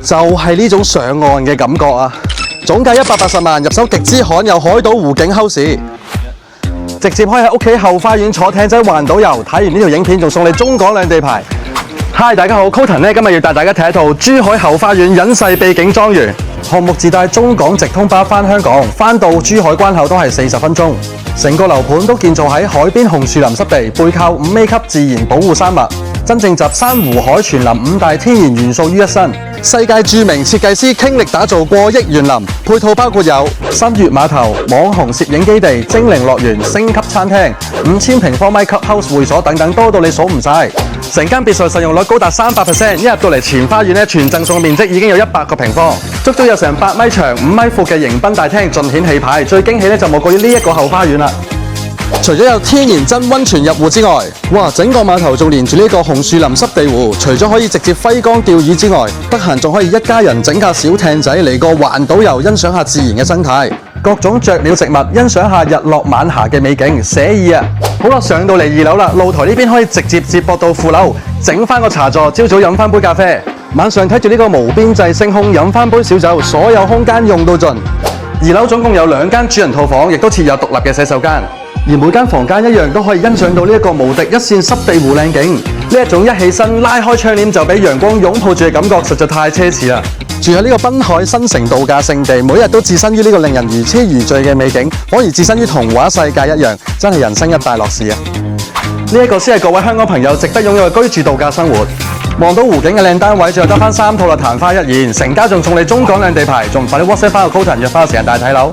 就係呢種上岸嘅感覺啊！總價180萬，入手極之罕有海島湖景 house， 直接可以喺屋企後花園坐艇仔環島遊。睇完呢條影片仲送你中港兩地牌。Hi， 大家好 ，Coton 咧今日要帶大家睇一套珠海後花園隱世秘境莊園。項目自帶中港直通巴返香港，返到珠海關口都係40分鐘。成個樓盤都建造喺海邊紅樹林濕地，背靠5A 級自然保護山脈，真正集山湖海全林5大天然元素於一身。世界著名設計師傾力打造過億園林，配套包括有新月碼頭、網紅攝影基地、精靈樂園、星級餐廳、5000平方米 Clubhouse 會所等等，多到你數唔晒。成間別墅實用率高達300%，一入到嚟前花園全贈送面積已經有100個平方，足足有成8米長、5米闊嘅迎賓大廳，盡顯氣派。最驚喜就莫過於呢一個後花園啦。除咗有天然真溫泉入戶之外，哇！整個碼頭仲連住呢個紅樹林濕地湖，除咗可以直接揮竿釣魚之外，得閒仲可以一家人整架小艇仔嚟個環島遊，欣賞下自然嘅生態，各種雀鳥植物，欣賞下日落晚霞嘅美景，寫意啊！好啦，上到嚟2樓啦，露台呢邊可以直接接駁到副樓，整翻個茶座，朝早飲翻杯咖啡，晚上睇住呢個無邊際星空，飲翻杯小酒，所有空間用到盡。2樓總共有2間主人套房，亦都設有獨立嘅洗手間。而每間房間一樣都可以欣賞到呢一個無敵一線濕地湖靚景，呢一種一起身拉開窗簾就俾陽光擁抱住嘅感覺，實在太奢侈啦！住喺呢個濱海新城度假勝地，每日都置身於呢個令人如痴如醉嘅美景，仿如置身於童話世界一樣，真係人生一大樂事啊！呢一個先係各位香港朋友值得擁有嘅居住度假生活。望到湖景嘅靚單位，最後得翻3套啦，曇花一現，成家仲送你中港兩地牌，仲唔快啲 WhatsApp 翻個 Coton 約翻個時間帶睇樓。